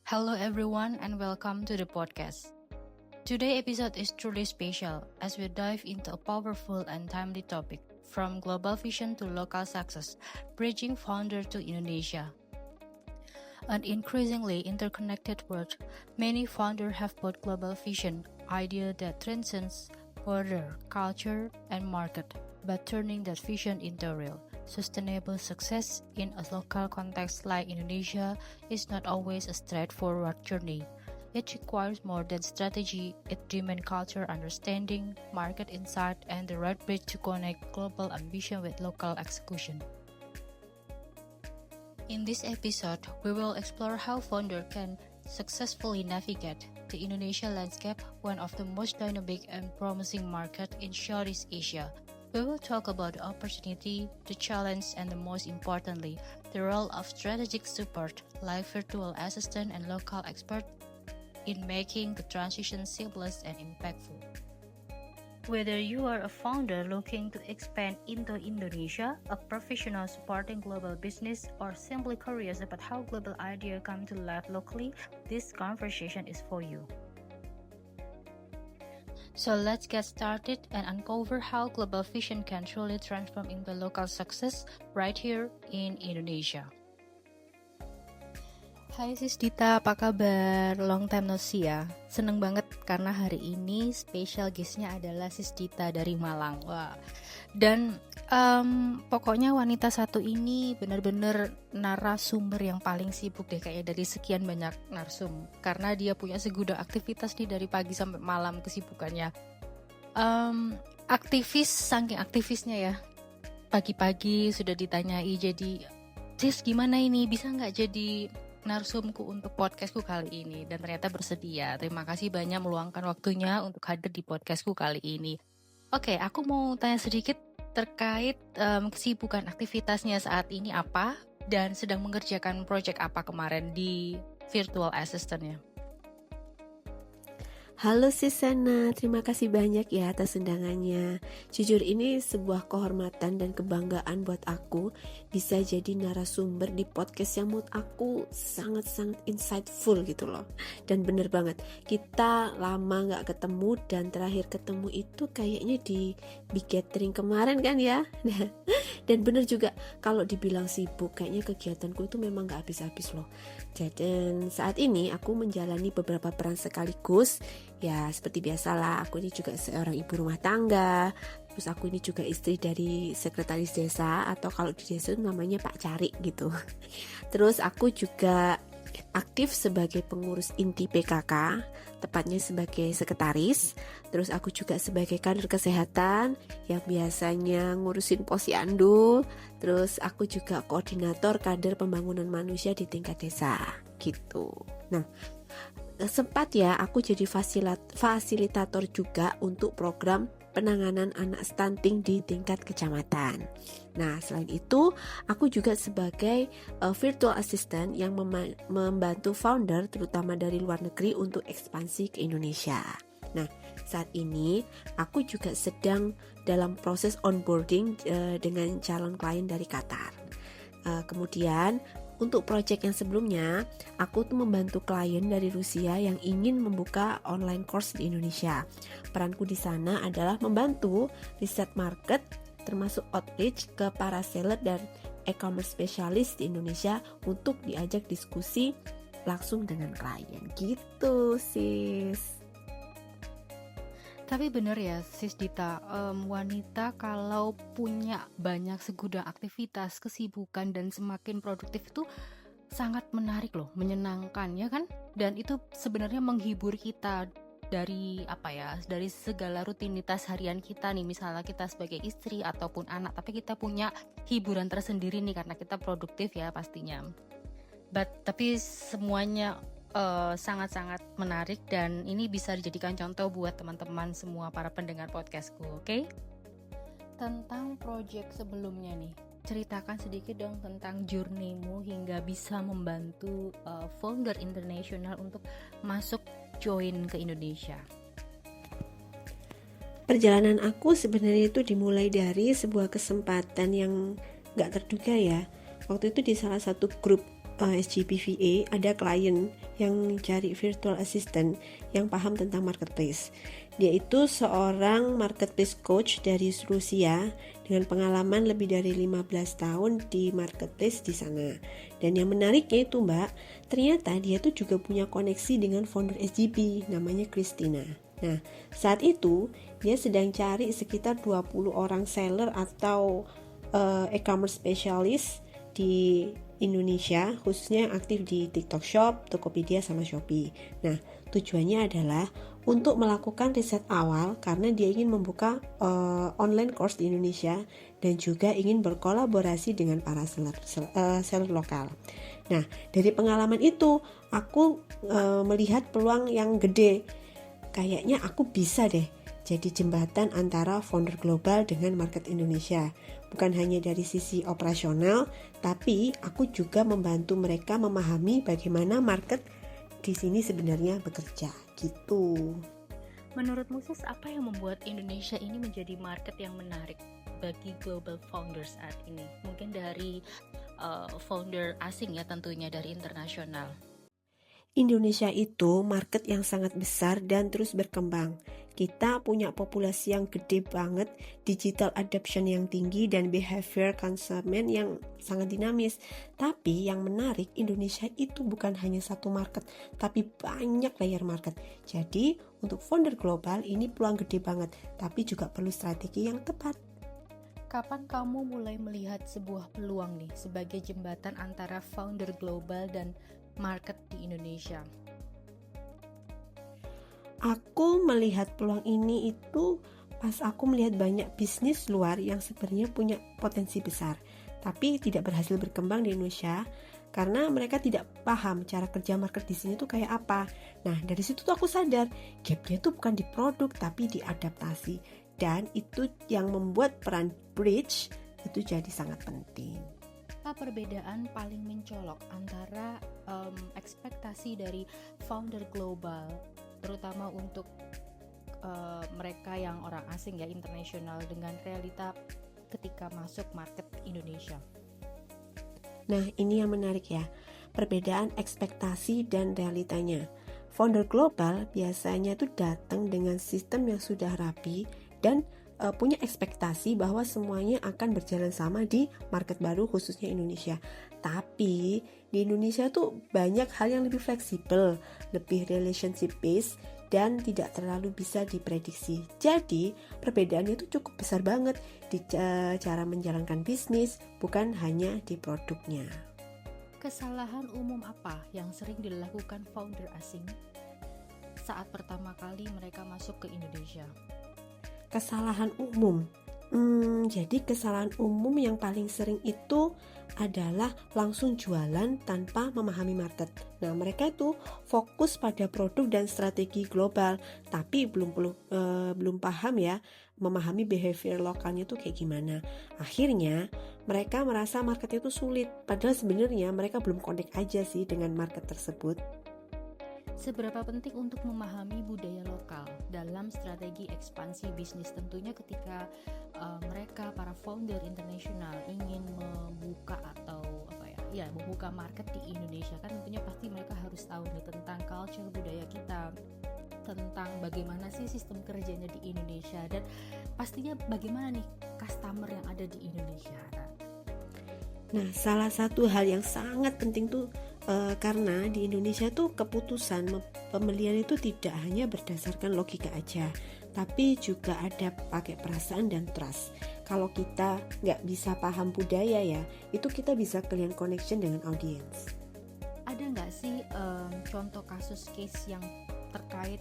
Hello everyone and welcome to the podcast. Today's episode is truly special as we dive into a powerful and timely topic from global vision to local success, bridging founder to Indonesia. An increasingly interconnected world, many founders have both global vision, idea that transcends border, culture, and market, but turning that vision into real, sustainable success in a local context like Indonesia is not always a straightforward journey. It requires more than strategy, it demands culture understanding, market insight, and the right bridge to connect global ambition with local execution. In this episode, we will explore how founders can successfully navigate the Indonesia landscape, one of the most dynamic and promising markets in Southeast Asia. We will talk about the opportunity, the challenge, and most importantly, the role of strategic support like virtual assistant and local expert in making the transition seamless and impactful. Whether you are a founder looking to expand into Indonesia, a professional supporting global business, or simply curious about how global ideas come to life locally, this conversation is for you. So let's get started and uncover how global vision can truly transform into local success right here in Indonesia. Hai Sis Dita, apa kabar? Long time no see ya. Seneng banget karena hari ini special guest-nya adalah Sis Dita dari Malang. Wah. Dan pokoknya wanita satu ini benar-benar narasumber yang paling sibuk deh kayaknya dari sekian banyak narsum. Karena dia punya segudang aktivitas nih dari pagi sampai malam kesibukannya. Aktivis, saking aktivisnya ya. Pagi-pagi sudah ditanyai jadi, Sis gimana ini? Bisa nggak jadi narsumku untuk podcastku kali ini, dan ternyata bersedia. Terima kasih banyak meluangkan waktunya untuk hadir di podcastku kali ini. Oke, aku mau tanya sedikit terkait kesibukan aktivitasnya saat ini apa dan sedang mengerjakan project apa kemarin di virtual assistant-nya. Halo Sisana, terima kasih banyak ya atas undangannya. Jujur ini sebuah kehormatan dan kebanggaan buat aku bisa jadi narasumber di podcast yang menurut aku sangat-sangat insightful gitu loh. Dan bener banget, kita lama gak ketemu dan terakhir ketemu itu kayaknya di Big Gathering kemarin kan ya. Dan bener juga, kalau dibilang sibuk kayaknya kegiatanku itu memang gak habis-habis loh. Dan saat ini aku menjalani beberapa peran sekaligus. Ya seperti biasalah, aku ini juga seorang ibu rumah tangga. Terus aku ini juga istri dari sekretaris desa, atau kalau di desa itu namanya Pak Cari gitu. Terus aku juga aktif sebagai pengurus inti PKK, tepatnya sebagai sekretaris. Terus aku juga sebagai kader kesehatan yang biasanya ngurusin posyandu. Terus aku juga koordinator kader pembangunan manusia di tingkat desa gitu. Nah, sempat ya aku jadi fasilitator juga untuk program penanganan anak stunting di tingkat kecamatan. Nah, selain itu, aku juga sebagai virtual assistant yang membantu founder terutama dari luar negeri untuk ekspansi ke Indonesia. Nah, saat ini aku juga sedang dalam proses onboarding dengan calon klien dari Qatar. Kemudian untuk proyek yang sebelumnya, aku tuh membantu klien dari Rusia yang ingin membuka online course di Indonesia. Peranku di sana adalah membantu riset market, termasuk outreach ke para seller dan e-commerce spesialis di Indonesia untuk diajak diskusi langsung dengan klien. Gitu, sis. Tapi bener ya Sis Dita, wanita kalau punya banyak segudang aktivitas, kesibukan dan semakin produktif itu sangat menarik loh, menyenangkan ya kan? Dan itu sebenarnya menghibur kita dari dari segala rutinitas harian kita nih, misalnya kita sebagai istri ataupun anak, tapi kita punya hiburan tersendiri nih karena kita produktif ya pastinya. Tapi semuanya sangat-sangat menarik dan ini bisa dijadikan contoh buat teman-teman semua para pendengar podcastku, oke? Tentang project sebelumnya nih, ceritakan sedikit dong tentang journey-mu hingga bisa membantu founder internasional untuk masuk join ke Indonesia. Perjalanan aku sebenarnya itu dimulai dari sebuah kesempatan yang gak terduga ya. Waktu itu di salah satu grup SGPVA, ada klien yang cari virtual assistant yang paham tentang marketplace. Dia itu seorang marketplace coach dari Rusia dengan pengalaman lebih dari 15 tahun di marketplace di sana. Dan yang menariknya itu Mbak, ternyata dia tuh juga punya koneksi dengan founder SGP namanya Christina. Nah, saat itu dia sedang cari sekitar 20 orang seller atau e-commerce specialist di Indonesia, khususnya yang aktif di TikTok Shop, Tokopedia, sama Shopee. Nah, tujuannya adalah untuk melakukan riset awal karena dia ingin membuka online course di Indonesia dan juga ingin berkolaborasi dengan para seller lokal. Nah, dari pengalaman itu aku melihat peluang yang gede. Kayaknya aku bisa deh jadi jembatan antara founder global dengan market Indonesia. Bukan hanya dari sisi operasional, tapi aku juga membantu mereka memahami bagaimana market di sini sebenarnya bekerja gitu. Menurutmu Sis, apa yang membuat Indonesia ini menjadi market yang menarik bagi global founders saat ini? Mungkin dari founder asing ya, tentunya dari internasional. Indonesia itu market yang sangat besar dan terus berkembang. Kita punya populasi yang gede banget, digital adoption yang tinggi, dan behavior konsumen yang sangat dinamis. Tapi yang menarik, Indonesia itu bukan hanya satu market, tapi banyak layer market. Jadi untuk founder global ini peluang gede banget, tapi juga perlu strategi yang tepat. Kapan kamu mulai melihat sebuah peluang nih sebagai jembatan antara founder global dan market di Indonesia? Aku melihat peluang ini itu pas aku melihat banyak bisnis luar yang sebenarnya punya potensi besar, tapi tidak berhasil berkembang di Indonesia karena mereka tidak paham cara kerja market di sini tuh kayak apa. Nah, dari situ tuh aku sadar gapnya tuh bukan di produk tapi di adaptasi, dan itu yang membuat peran bridge itu jadi sangat penting. Apa perbedaan paling mencolok antara ekspektasi dari founder global, terutama untuk mereka yang orang asing ya, internasional, dengan realita ketika masuk market Indonesia? Nah, ini yang menarik ya, perbedaan ekspektasi dan realitanya. Founder global biasanya tuh datang dengan sistem yang sudah rapi dan punya ekspektasi bahwa semuanya akan berjalan sama di market baru, khususnya Indonesia. Tapi di Indonesia tuh banyak hal yang lebih fleksibel, lebih relationship based, dan tidak terlalu bisa diprediksi. Jadi perbedaannya itu cukup besar banget di cara menjalankan bisnis, bukan hanya di produknya. Kesalahan umum apa yang sering dilakukan founder asing saat pertama kali mereka masuk ke Indonesia? Kesalahan umum. Jadi kesalahan umum yang paling sering itu adalah langsung jualan tanpa memahami market. Nah, mereka itu fokus pada produk dan strategi global, tapi belum paham ya memahami behavior lokalnya tuh kayak gimana. Akhirnya mereka merasa market itu sulit, padahal sebenarnya mereka belum connect aja sih dengan market tersebut. Seberapa penting untuk memahami budaya lokal dalam strategi ekspansi bisnis? Tentunya ketika mereka para founder internasional ingin membuka atau membuka market di Indonesia, kan tentunya pasti mereka harus tahu nih tentang culture budaya kita, tentang bagaimana sih sistem kerjanya di Indonesia, dan pastinya bagaimana nih customer yang ada di Indonesia. Nah, salah satu hal yang sangat penting tuh karena di Indonesia tuh keputusan pembelian itu tidak hanya berdasarkan logika aja, tapi juga ada pakai perasaan dan trust. Kalau kita nggak bisa paham budaya ya, itu kita bisa kalian connection dengan audience. Ada nggak sih contoh kasus case yang terkait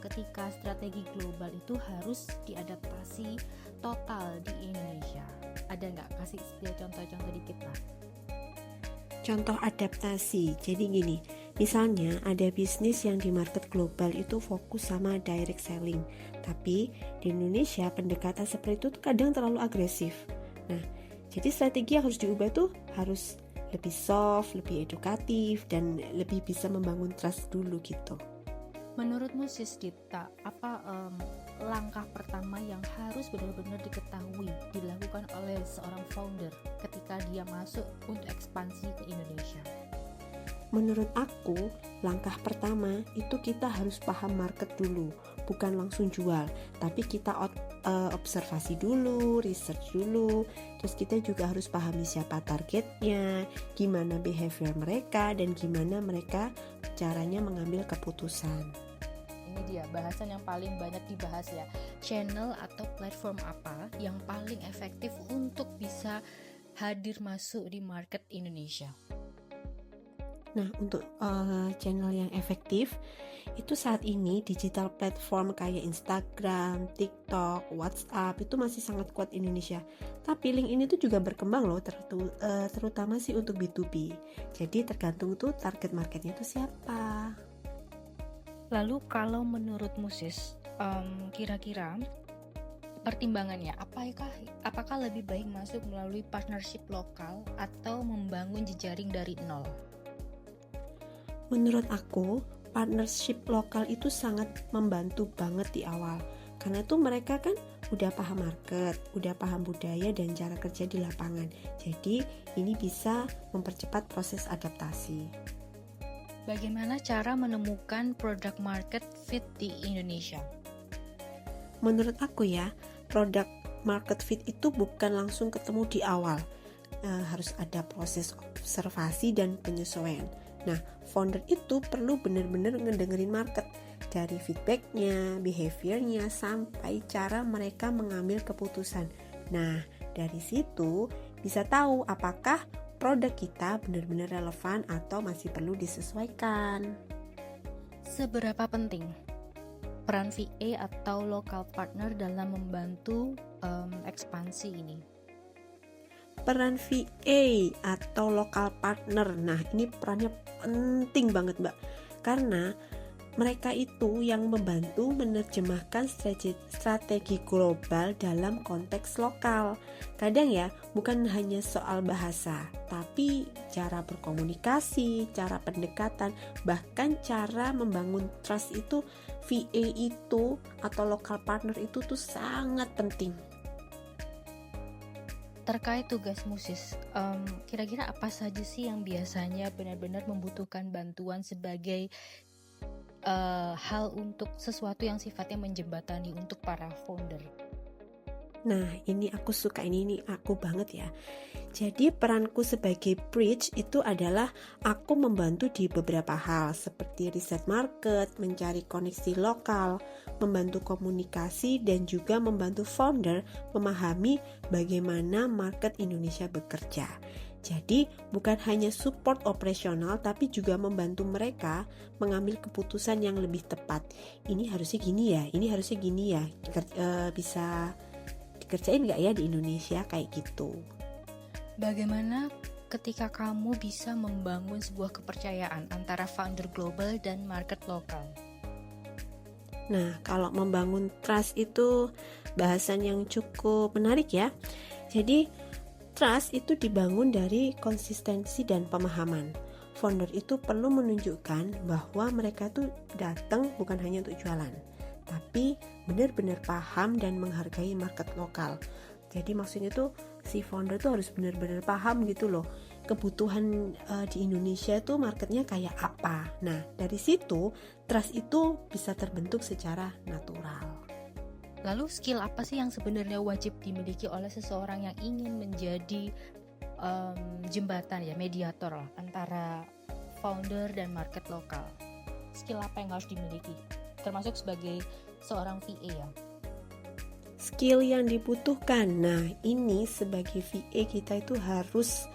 ketika strategi global itu harus diadaptasi total di Indonesia? Ada nggak? Kasih contoh-contoh dikit lah. Contoh adaptasi, jadi gini, misalnya ada bisnis yang di market global itu fokus sama direct selling, tapi di Indonesia pendekatan seperti itu tuh kadang terlalu agresif. Nah, jadi strategi yang harus diubah tuh harus lebih soft, lebih edukatif, dan lebih bisa membangun trust dulu gitu. Menurutmu Sis Dita, apa langkah pertama yang harus benar-benar diketahui dilakukan oleh seorang founder ketika dia masuk untuk ekspansi ke Indonesia? Menurut aku, langkah pertama itu kita harus paham market dulu, bukan langsung jual, tapi kita observasi dulu, research dulu, terus kita juga harus pahami siapa targetnya, gimana behavior mereka, dan gimana mereka caranya mengambil keputusan. Ini dia bahasan yang paling banyak dibahas ya. Channel atau platform apa yang paling efektif untuk bisa hadir masuk di market Indonesia? Nah, untuk channel yang efektif itu saat ini digital platform kayak Instagram, TikTok, WhatsApp itu masih sangat kuat Indonesia. Tapi link ini tuh juga berkembang loh, terutama sih untuk B2B. Jadi tergantung tuh target marketnya tuh siapa. Lalu kalau menurut Musis, kira-kira pertimbangannya apakah lebih baik masuk melalui partnership lokal atau membangun jejaring dari nol? Menurut aku, partnership lokal itu sangat membantu banget di awal. Karena tuh mereka kan udah paham market, udah paham budaya dan cara kerja di lapangan. Jadi ini bisa mempercepat proses adaptasi. Bagaimana cara menemukan product market fit di Indonesia? Menurut aku ya, product market fit itu bukan langsung ketemu di awal. Harus ada proses observasi dan penyesuaian. Nah, founder itu perlu benar-benar ngedengerin market dari feedbacknya, behaviornya, sampai cara mereka mengambil keputusan. Nah, dari situ bisa tahu apakah produk kita benar-benar relevan atau masih perlu disesuaikan. Seberapa penting peran VA atau local partner dalam membantu ekspansi ini? Peran VA atau local partner, nah ini perannya penting banget Mbak, karena mereka itu yang membantu menerjemahkan strategi global dalam konteks lokal. Kadang ya, bukan hanya soal bahasa, tapi cara berkomunikasi, cara pendekatan, bahkan cara membangun trust itu VA itu atau local partner itu tuh sangat penting. Terkait tugas Musis, kira-kira apa saja sih yang biasanya benar-benar membutuhkan bantuan sebagai hal untuk sesuatu yang sifatnya menjembatani untuk para founder? Nah, ini aku suka, ini aku banget ya. Jadi peranku sebagai bridge itu adalah aku membantu di beberapa hal seperti riset market, mencari koneksi lokal, membantu komunikasi, dan juga membantu founder memahami bagaimana market Indonesia bekerja. Jadi bukan hanya support operasional tapi juga membantu mereka mengambil keputusan yang lebih tepat. Ini harusnya gini ya, ini harusnya gini ya, bisa dikerjain nggak ya di Indonesia kayak gitu. Bagaimana ketika kamu bisa membangun sebuah kepercayaan antara founder global dan market lokal? Nah, kalau membangun trust itu bahasan yang cukup menarik ya. Jadi, trust itu dibangun dari konsistensi dan pemahaman. Founder itu perlu menunjukkan bahwa mereka tuh datang bukan hanya untuk jualan, tapi benar-benar paham dan menghargai market lokal. Jadi maksudnya tuh si founder tuh harus benar-benar paham gitu loh, kebutuhan di Indonesia tuh marketnya kayak apa. Nah, dari situ trust itu bisa terbentuk secara natural. Lalu skill apa sih yang sebenarnya wajib dimiliki oleh seseorang yang ingin menjadi jembatan ya, mediator lah antara founder dan market lokal? Skill apa yang harus dimiliki? Termasuk sebagai seorang VA ya. Skill yang dibutuhkan. Nah, ini sebagai VA kita itu harus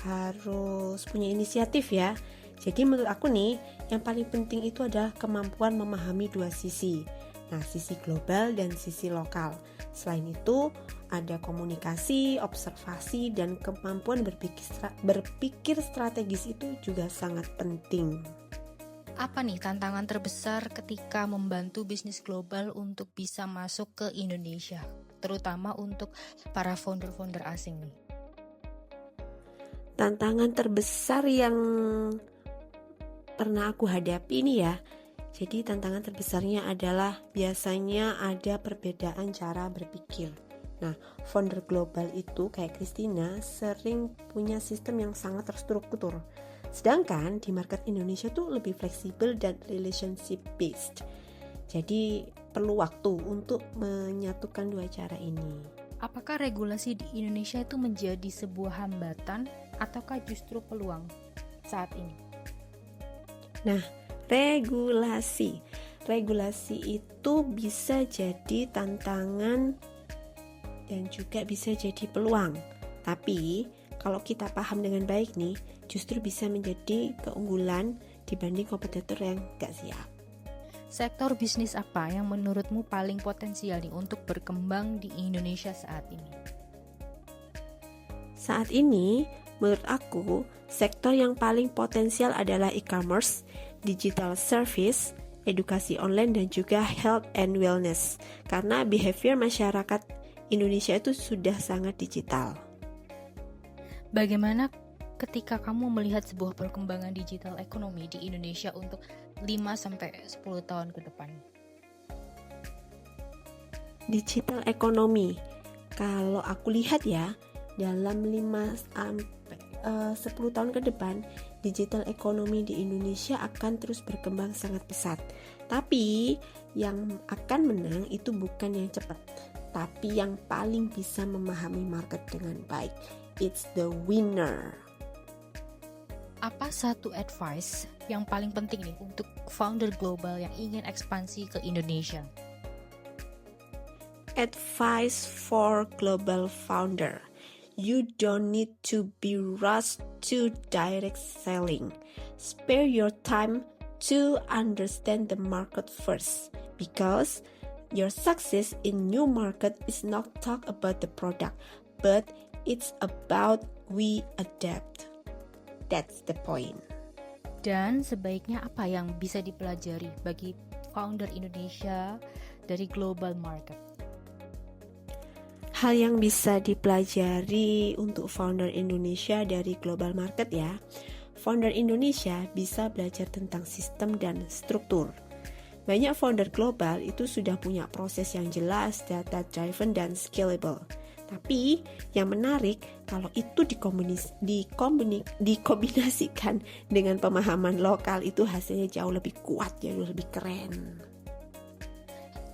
harus punya inisiatif ya. Jadi menurut aku nih, yang paling penting itu adalah kemampuan memahami dua sisi. Nah, sisi global dan sisi lokal. Selain itu, ada komunikasi, observasi, dan kemampuan berpikir strategis itu juga sangat penting. Apa nih tantangan terbesar ketika membantu bisnis global untuk bisa masuk ke Indonesia, terutama untuk para founder-founder asing nih? Tantangan terbesar yang pernah aku hadapi nih ya. Jadi tantangan terbesarnya adalah biasanya ada perbedaan cara berpikir. Nah, founder global itu kayak Christina sering punya sistem yang sangat terstruktur. Sedangkan di market Indonesia tuh lebih fleksibel dan relationship based. Jadi perlu waktu untuk menyatukan dua cara ini. Apakah regulasi di Indonesia itu menjadi sebuah hambatan ataukah justru peluang saat ini? Nah, regulasi itu bisa jadi tantangan dan juga bisa jadi peluang. Tapi kalau kita paham dengan baik nih, justru bisa menjadi keunggulan dibanding kompetitor yang gak siap. Sektor bisnis apa yang menurutmu paling potensial nih untuk berkembang di Indonesia saat ini? Saat ini, menurut aku, sektor yang paling potensial adalah e-commerce, digital service, edukasi online, dan juga health and wellness. Karena behavior masyarakat Indonesia itu sudah sangat digital. Bagaimana ketika kamu melihat sebuah perkembangan digital ekonomi di Indonesia untuk 5-10 tahun ke depan? Digital ekonomi, kalau aku lihat ya, dalam 10 tahun ke depan, digital ekonomi di Indonesia akan terus berkembang sangat pesat. Tapi yang akan menang itu bukan yang cepat, tapi yang paling bisa memahami market dengan baik. It's the winner. Apa satu advice yang paling penting nih untuk founder global yang ingin ekspansi ke Indonesia? Advice for global founder. You don't need to be rushed to direct selling. Spare your time to understand the market first, because your success in new market is not talk about the product, but it's about we adapt. That's the point. Dan sebaiknya apa yang bisa dipelajari bagi founder Indonesia dari global market? Hal yang bisa dipelajari untuk founder Indonesia dari global market ya. Founder Indonesia bisa belajar tentang sistem dan struktur. Banyak founder global itu sudah punya proses yang jelas, data driven dan scalable. Tapi yang menarik kalau itu dikombinasikan dengan pemahaman lokal, itu hasilnya jauh lebih kuat, jauh lebih keren.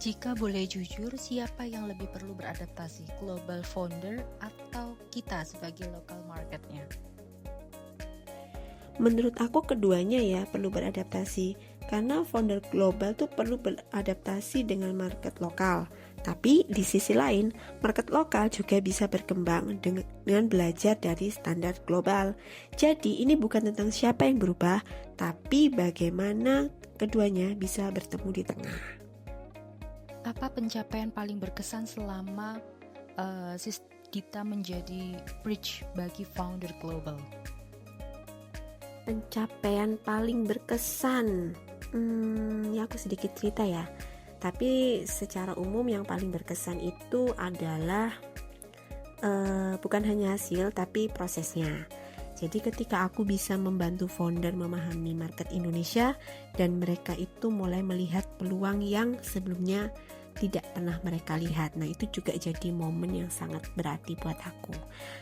Jika boleh jujur, siapa yang lebih perlu beradaptasi, global founder atau kita sebagai local marketnya? Menurut aku keduanya ya perlu beradaptasi, karena founder global tuh perlu beradaptasi dengan market lokal. Tapi di sisi lain, market lokal juga bisa berkembang dengan belajar dari standar global. Jadi ini bukan tentang siapa yang berubah, tapi bagaimana keduanya bisa bertemu di tengah. Apa pencapaian paling berkesan selama Dita menjadi bridge bagi founder global? Pencapaian paling berkesan, ya aku sedikit cerita ya. Tapi secara umum yang paling berkesan itu adalah bukan hanya hasil tapi prosesnya. Jadi ketika aku bisa membantu founder memahami market Indonesia dan mereka itu mulai melihat peluang yang sebelumnya tidak pernah mereka lihat. Nah itu juga jadi momen yang sangat berarti buat aku.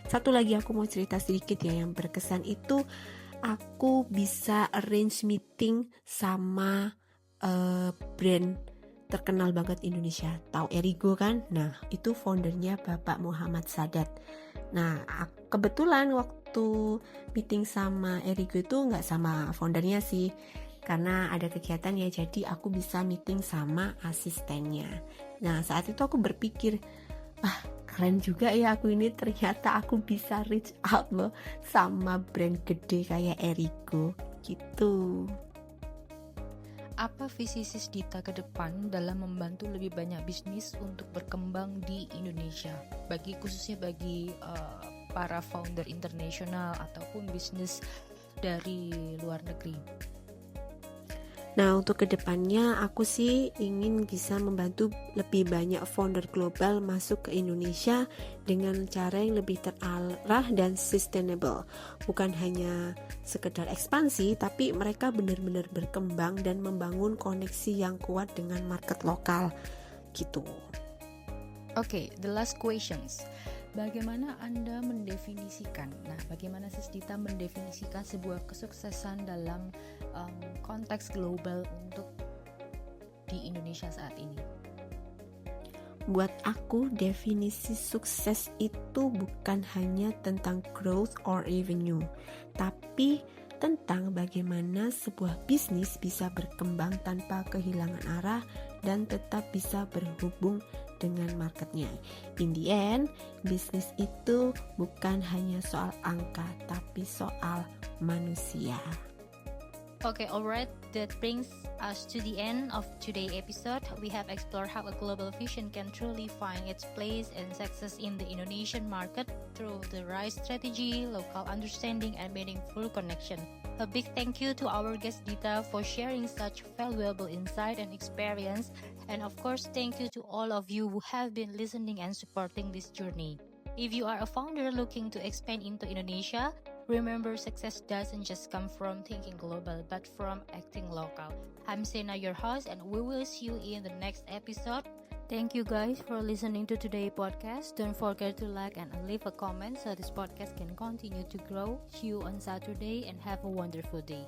Satu lagi aku mau cerita sedikit ya, yang berkesan itu aku bisa arrange meeting sama brand terkenal banget Indonesia. Tahu Erigo kan? Nah, itu foundernya Bapak Muhammad Sadat. Nah, kebetulan waktu meeting sama Erigo itu nggak sama foundernya sih, karena ada kegiatan ya, jadi aku bisa meeting sama asistennya. Nah, saat itu aku berpikir, keren juga ya aku ini, ternyata aku bisa reach out loh sama brand gede kayak Erigo gitu. Apa visi Sis Dita ke depan dalam membantu lebih banyak bisnis untuk berkembang di Indonesia, khususnya bagi para founder internasional ataupun bisnis dari luar negeri? Nah, untuk kedepannya aku sih ingin bisa membantu lebih banyak founder global masuk ke Indonesia dengan cara yang lebih terarah dan sustainable. Bukan hanya sekedar ekspansi, tapi mereka benar-benar berkembang dan membangun koneksi yang kuat dengan market lokal gitu. Okay, the last questions. Bagaimana Anda mendefinisikan? Nah, bagaimana Sis Dita mendefinisikan sebuah kesuksesan dalam konteks global untuk di Indonesia saat ini? Buat aku, definisi sukses itu bukan hanya tentang growth or revenue, tapi tentang bagaimana sebuah bisnis bisa berkembang tanpa kehilangan arah dan tetap bisa berhubung dengan marketnya. In the end, bisnis itu bukan hanya soal angka, tapi soal manusia. Okay, alright, that brings us to the end of today's episode. We have explored how a global vision can truly find its place and success in the Indonesian market through the right strategy, local understanding, and meaningful connection. A big thank you to our guest Dita for sharing such valuable insight and experience. And of course, thank you to all of you who have been listening and supporting this journey. If you are a founder looking to expand into Indonesia, remember success doesn't just come from thinking global, but from acting local. I'm Sena, your host, and we will see you in the next episode. Thank you guys for listening to today's podcast. Don't forget to like and leave a comment so this podcast can continue to grow. See you on Saturday and have a wonderful day.